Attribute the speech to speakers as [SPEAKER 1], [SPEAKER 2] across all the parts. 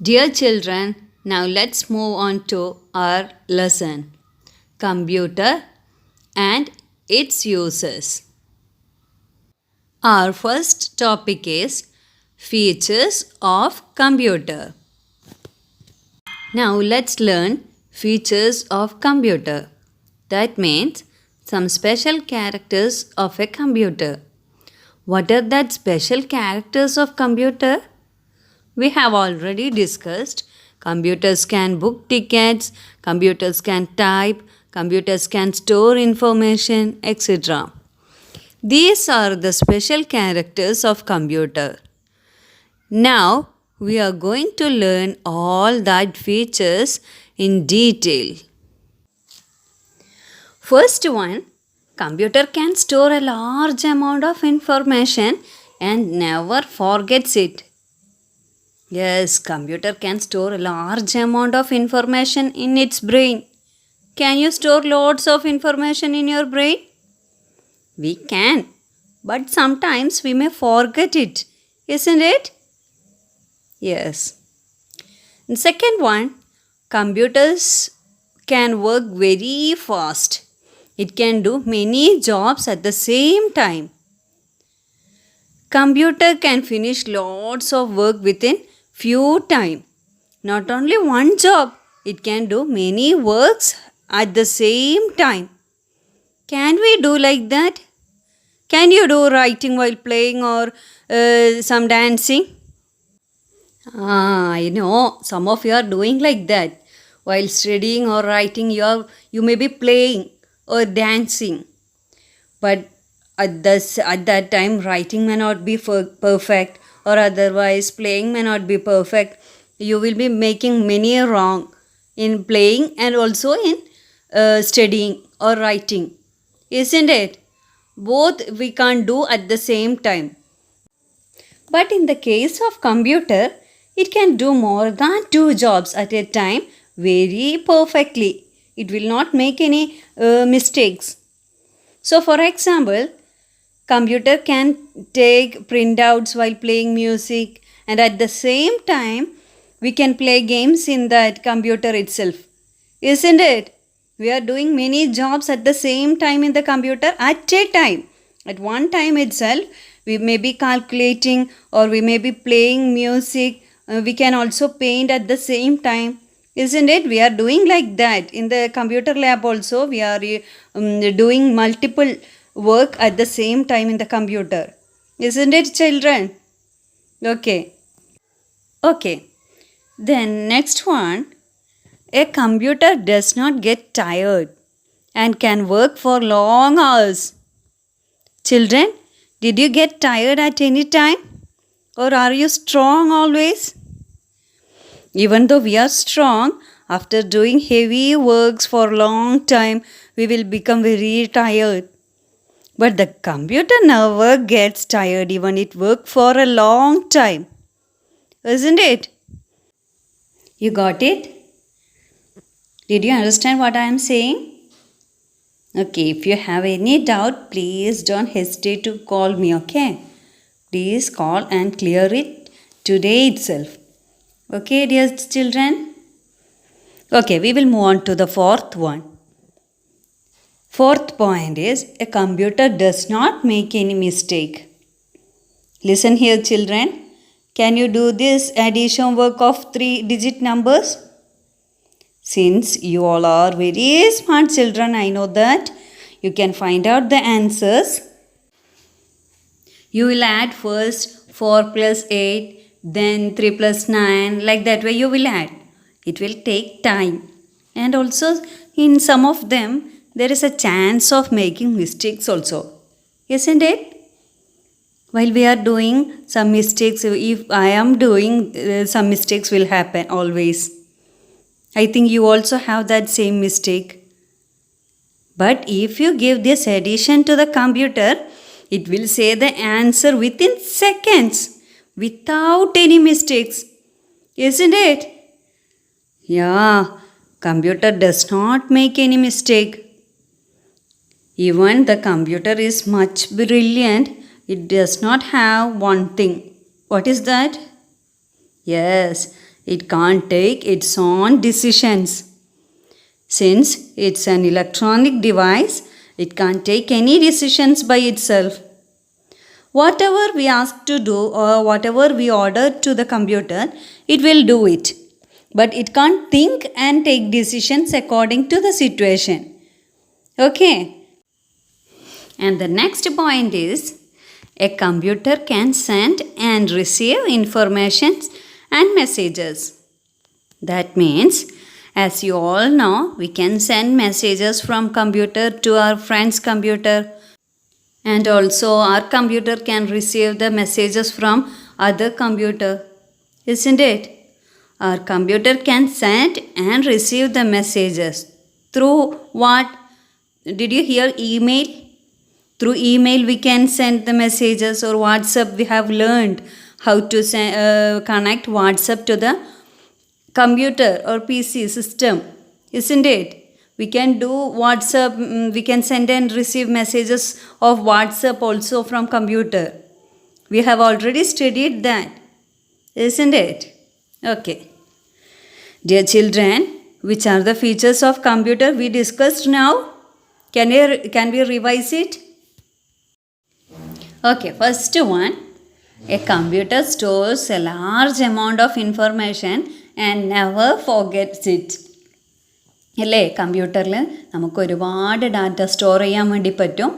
[SPEAKER 1] Dear children, now let's move on to our lesson Computer and its uses. Our first topic is Features of Computer. Now let's learn features of computer. That means some special characters of a computer. What are that special characters of computer? We have already discussed computers can book tickets, computers can type, computers can store information, etc. These are the special characters of computer. Now we are going to learn all that features in detail. First one, computer can store a large amount of information and never forgets it. Yes, computer can store a large amount of information in its brain. Can you store lots of information in your brain? We can, but sometimes we may forget it, isn't it? Yes. And second one, computers can work very fast. It can do many jobs at the same time. Computer can finish lots of work within few time. Not only one job, it can do many works at the same time. Can we do like that? Can you do writing while playing or some dancing? I know some of you are doing like that. While studying or writing, you may be playing or dancing. But at that time, writing may not be perfect, or otherwise playing may not be perfect. You will be making many wrong in playing and also in studying or writing, isn't it? Both we can't do at the same time. But in the case of computer, it can do more than two jobs at a time very perfectly. It will not make any mistakes. So for example, computer can take printouts while playing music, and at the same time we can play games in that computer itself. Isn't it? We are doing many jobs at the same time in the computer at a time. At one time itself, we may be calculating or we may be playing music. We can also paint at the same time. Isn't it? We are doing like that. In the computer lab also, we are doing multiple work at the same time in the computer. Isn't it, children? Okay. Okay. Then next one. A computer does not get tired and can work for long hours. Children, did you get tired at any time? Or are you strong always? Even though we are strong, after doing heavy works for a long time, we will become very tired. But the computer never gets tired even it works for a long time. Isn't it? You got it? Did you understand what I am saying? Okay, if you have any doubt, please don't hesitate to call me, okay? Please call and clear it today itself. Okay, dear children? Okay, we will move on to the fourth one. Fourth point is a computer does not make any mistake. Listen here, children. Can you do this addition work of 3-digit numbers? Since you all are very smart children, I know that you can find out the answers. You will add first 4 plus 8, then 3 plus 9, like that way you will add. It will take time. And also in some of them, there is a chance of making mistakes also. Isn't it? While we are doing some mistakes, if I am doing, some mistakes will happen always. I think you also have that same mistake. But if you give this addition to the computer, it will say the answer within seconds without any mistakes. Isn't it? Yeah, computer does not make any mistake. Even the computer is much brilliant, it does not have one thing. What is that? Yes, It can't take its own decisions. Since it's an electronic device, it can't take any decisions by itself. Whatever we ask to do or whatever we order to the computer, it will do it. But it can't think and take decisions according to the situation. Okay. And the next point is, a computer can send and receive information and messages. That means, as you all know, we can send messages from computer to our friend's computer, and also our computer can receive the messages from other computer, isn't it? Our computer can send and receive the messages through what? Did you hear email? Through email we can send the messages, or WhatsApp we have learned how to connect WhatsApp to the computer or PC system, isn't it? We can do WhatsApp, we can send and receive messages of WhatsApp also from computer. We have already studied that, isn't it? Okay. Dear children, which are the features of computer we discussed now? Can we revise it? Okay, first one, a computer stores a large amount of information and never forgets it. അല്ലേ, കമ്പ്യൂട്ടറിൽ നമുക്ക് ഒരുപാട് data store ചെയ്യാൻ വേണ്ടി പറ്റും.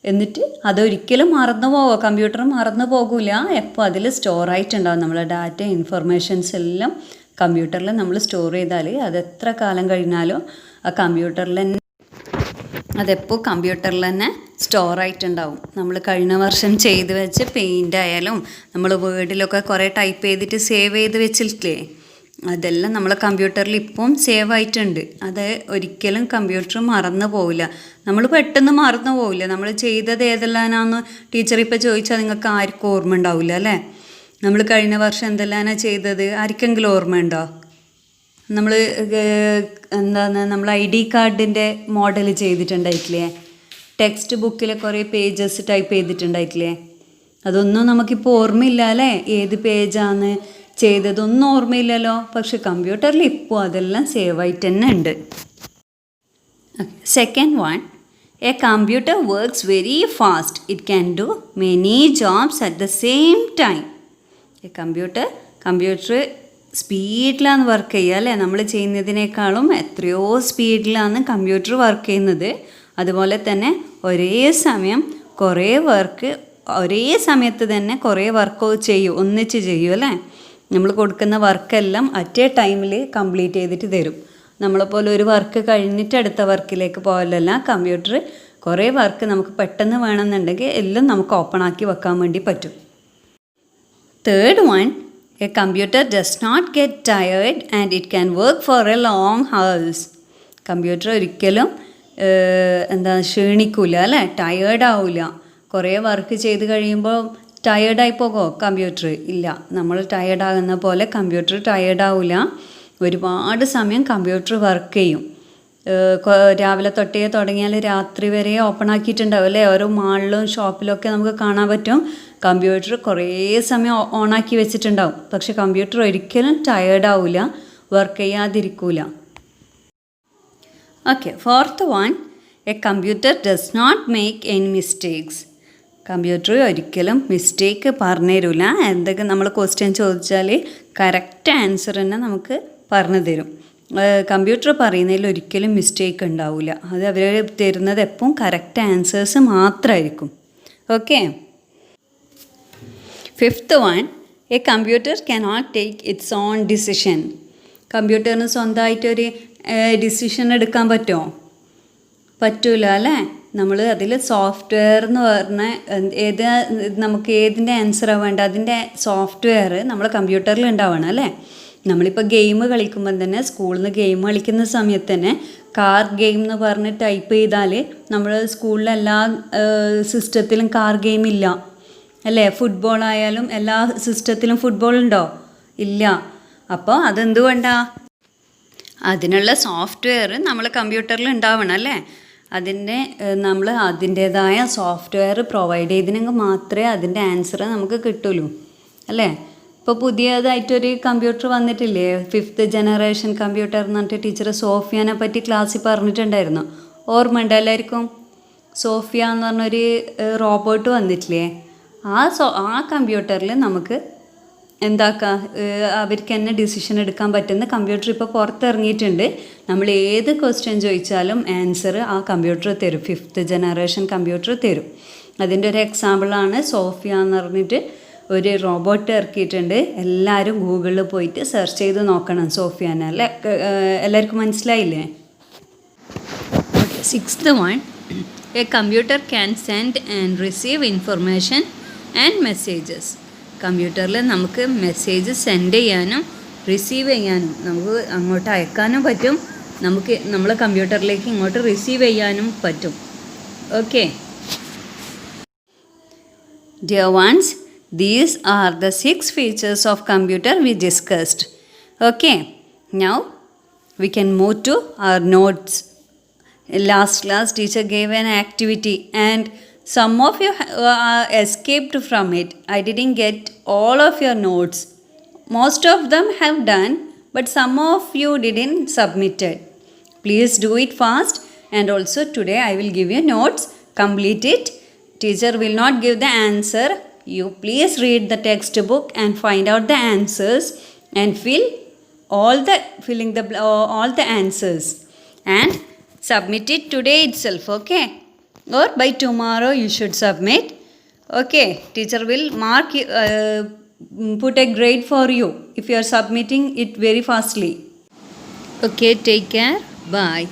[SPEAKER 1] എന്നിട്ട് അതൊരിക്കലും മറന്നു കമ്പ്യൂട്ടർ മറന്നു പോകില്ല. എപ്പോൾ അതിൽ സ്റ്റോർ ആയിട്ടുണ്ടാവും നമ്മളെ ഡാറ്റ ഇൻഫർമേഷൻസ് എല്ലാം കമ്പ്യൂട്ടറിൽ നമ്മൾ സ്റ്റോർ ചെയ്താൽ അത് എത്ര കാലം കഴിഞ്ഞാലും ആ കമ്പ്യൂട്ടറിൽ തന്നെ അതെപ്പോൾ കമ്പ്യൂട്ടറിൽ തന്നെ സ്റ്റോർ ആയിട്ടുണ്ടാവും. നമ്മൾ കഴിഞ്ഞ വർഷം ചെയ്ത് വെച്ച് പെയിൻ്റ് ആയാലും നമ്മൾ വേർഡിലൊക്കെ കുറേ ടൈപ്പ് ചെയ്തിട്ട് സേവ് ചെയ്ത് വെച്ചിട്ടില്ലേ, അതെല്ലാം നമ്മൾ കമ്പ്യൂട്ടറിൽ ഇപ്പം സേവ് ആയിട്ടുണ്ട്. അത് ഒരിക്കലും കമ്പ്യൂട്ടർ മറന്നു പോവില്ല. നമ്മൾ പെട്ടെന്ന് മറന്നു പോവില്ല. നമ്മൾ ചെയ്തത് ഏതെല്ലാനാന്ന് ടീച്ചർ ഇപ്പോൾ ചോദിച്ചാൽ നിങ്ങൾക്ക് ആർക്കും ഓർമ്മ ഉണ്ടാവില്ല അല്ലേ. നമ്മൾ കഴിഞ്ഞ വർഷം എന്തെല്ലാനാണ് ചെയ്തത് ആർക്കെങ്കിലും ഓർമ്മയുണ്ടോ? നമ്മൾ നമ്മൾ ID കാർഡിൻ്റെ മോഡൽ ചെയ്തിട്ടുണ്ടായിട്ടില്ലേ, ടെക്സ്റ്റ് ബുക്കിൽ കുറേ പേജസ് ടൈപ്പ് ചെയ്തിട്ടുണ്ടായിട്ടില്ലേ, അതൊന്നും നമുക്കിപ്പോൾ ഓർമ്മയില്ല അല്ലേ. ഏത് പേജാണ് ചെയ്തതൊന്നും ഓർമ്മയില്ലല്ലോ. പക്ഷെ കമ്പ്യൂട്ടറിൽ ഇപ്പോൾ അതെല്ലാം സേവ് ആയിട്ട് തന്നെ ഉണ്ട്. Second one, a computer works very fast. It can do many jobs at the same time. A computer സ്പീഡിലാണ് വർക്ക് ചെയ്യുക അല്ലേ. നമ്മൾ ചെയ്യുന്നതിനേക്കാളും എത്രയോ സ്പീഡിലാണ് കമ്പ്യൂട്ടർ വർക്ക് ചെയ്യുന്നത്. അതുപോലെ തന്നെ ഒരേ സമയം കുറേ വർക്ക് ഒരേ സമയത്ത് തന്നെ കുറേ വർക്ക് ഒന്നിച്ച് ചെയ്യും അല്ലേ. നമ്മൾ കൊടുക്കുന്ന വർക്കെല്ലാം അറ്റ് എ ടൈമിൽ കംപ്ലീറ്റ് ചെയ്തിട്ട് തരും. നമ്മളെപ്പോലെ ഒരു വർക്ക് കഴിഞ്ഞിട്ട് അടുത്ത വർക്കിലേക്ക് പോകലല്ല. കമ്പ്യൂട്ടർ കുറേ വർക്ക് നമുക്ക് പെട്ടെന്ന് വേണമെന്നുണ്ടെങ്കിൽ എല്ലാം നമുക്ക് ഓപ്പൺ ആക്കി വെക്കാൻ വേണ്ടി പറ്റും. Third one, a computer does not get tired and it can work for a long hours. Computer ഒരിക്കലും ക്ഷീണിക്കില്ല അല്ലേ, ടയേർഡ് ആവില്ല. കുറേ വർക്ക് ചെയ്ത് കഴിയുമ്പോൾ ടയേർഡായി പോകുമോ കമ്പ്യൂട്ടർ? ഇല്ല, നമ്മൾ ടയേർഡാകുന്ന പോലെ കമ്പ്യൂട്ടർ ടയേർഡാവില്ല. ഒരുപാട് സമയം കമ്പ്യൂട്ടർ വർക്ക് ചെയ്യും. രാവിലെ തൊട്ടേ തുടങ്ങിയാൽ രാത്രി വരെ ഓപ്പൺ ആക്കിയിട്ടുണ്ടാവും അല്ലേ. ഓരോ മാളിലും ഷോപ്പിലൊക്കെ നമുക്ക് കാണാൻ പറ്റും കമ്പ്യൂട്ടർ കുറേ സമയം ഓണാക്കി വെച്ചിട്ടുണ്ടാവും. പക്ഷെ കമ്പ്യൂട്ടർ ഒരിക്കലും ടയേർഡാവില്ല, വർക്ക് ചെയ്യാതിരിക്കില്ല. Okay, fourth one, a computer does not make any mistakes. Computer ഒരിക്കലും മിസ്റ്റേക്ക് പറഞ്ഞു തരില്ല. എന്തൊക്കെ നമ്മൾ ക്വസ്റ്റ്യൻ ചോദിച്ചാൽ കറക്റ്റ് ആൻസർ തന്നെ നമുക്ക് പറഞ്ഞു തരും. കമ്പ്യൂട്ടർ പറയുന്നതിൽ ഒരിക്കലും മിസ്റ്റേക്ക് ഉണ്ടാവില്ല. അത് അവർ തരുന്നത് എപ്പം കറക്റ്റ് ആൻസേഴ്സ് മാത്രമായിരിക്കും. Okay, fifth one, a computer cannot take its own decision. കമ്പ്യൂട്ടറിന് സ്വന്തമായിട്ടൊരു ഡിസിഷൻ എടുക്കാൻ പറ്റുമോ? പറ്റൂല അല്ലേ. നമ്മൾ അതിൽ സോഫ്റ്റ്വെയർ എന്ന് പറഞ്ഞാൽ നമുക്ക് ഏതിൻ്റെ ആൻസറാണ് വേണ്ട അതിൻ്റെ സോഫ്റ്റ്വെയർ നമ്മൾ കമ്പ്യൂട്ടറിൽ ഉണ്ടാവണം അല്ലേ. നമ്മളിപ്പോൾ ഗെയിം കളിക്കുമ്പോൾ തന്നെ സ്കൂളിൽ നിന്ന് ഗെയിം കളിക്കുന്ന സമയത്ത് തന്നെ കാർ ഗെയിം എന്ന് പറഞ്ഞ് ടൈപ്പ് ചെയ്താൽ നമ്മൾ സ്കൂളിലെ എല്ലാ സിസ്റ്റത്തിലും കാർ ഗെയിം ഇല്ല അല്ലേ. ഫുട്ബോൾ ആയാലും എല്ലാ സിസ്റ്റത്തിലും ഫുട്ബോൾ ഉണ്ടോ? ഇല്ല. അപ്പോൾ അതെന്തുകൊണ്ടാണ്? അതിനുള്ള സോഫ്റ്റ്വെയർ നമ്മൾ കമ്പ്യൂട്ടറിൽ ഉണ്ടാവണം അല്ലേ. നമ്മൾ അതിൻ്റേതായ സോഫ്റ്റ്വെയർ പ്രൊവൈഡ് ചെയ്തെങ്കിൽ മാത്രമേ അതിൻ്റെ ആൻസർ നമുക്ക് കിട്ടുള്ളൂ അല്ലേ. ഇപ്പോൾ പുതിയതായിട്ടൊരു കമ്പ്യൂട്ടർ വന്നിട്ടില്ലേ, 5th ജനറേഷൻ കമ്പ്യൂട്ടർ എന്ന് പറഞ്ഞിട്ട് ടീച്ചർ സോഫിയാനെ പറ്റി ക്ലാസ്സിൽ പറഞ്ഞിട്ടുണ്ടായിരുന്നു. ഓർമ്മ ഉണ്ട് എല്ലാവർക്കും? സോഫിയ എന്ന് പറഞ്ഞൊരു റോബോട്ട് വന്നിട്ടില്ലേ, ആ കമ്പ്യൂട്ടറിൽ നമുക്ക് എന്താക്കാം, അവർക്ക് തന്നെ ഡിസിഷൻ എടുക്കാൻ പറ്റുന്ന കമ്പ്യൂട്ടർ ഇപ്പോൾ പുറത്തിറങ്ങിയിട്ടുണ്ട്. നമ്മൾ ഏത് ക്വസ്റ്റ്യൻ ചോദിച്ചാലും ആൻസർ ആ കമ്പ്യൂട്ടർ തരും, 5th ജനറേഷൻ കമ്പ്യൂട്ടർ തരും. അതിൻ്റെ ഒരു എക്സാമ്പിളാണ് സോഫിയ എന്ന് പറഞ്ഞിട്ട് ഒരു റോബോട്ട് ഇറക്കിയിട്ടുണ്ട്. എല്ലാവരും ഗൂഗിളിൽ പോയിട്ട് സെർച്ച് ചെയ്ത് നോക്കണം സോഫിയാനെ. അല്ലേ, എല്ലാവർക്കും മനസ്സിലായില്ലേ? 6th one, a computer can send and receive information and messages. കമ്പ്യൂട്ടറിൽ നമുക്ക് മെസ്സേജ് സെൻഡ് ചെയ്യാനും റിസീവ് ചെയ്യാനും, നമുക്ക് അങ്ങോട്ട് അയക്കാനും പറ്റും, നമുക്ക് നമ്മളെ കമ്പ്യൂട്ടറിലേക്ക് ഇങ്ങോട്ട് റിസീവ് ചെയ്യാനും പറ്റും. Okay dear ones, these are the 6 features of computer we discussed. Okay, now we can move to our notes. Last class teacher gave an activity and some of you escaped from it. I didn't get all of your notes. Most of them have done, but some of you didn't submit it. Please do it fast, and also today I will give you notes. Complete it. Teacher will not give the answer. You please read the textbook and find out the answers and all the answers and submit it today itself, okay? Or by tomorrow you should submit. Okay, teacher will put a grade for you if you are submitting it very fastly. Okay, take care. Bye.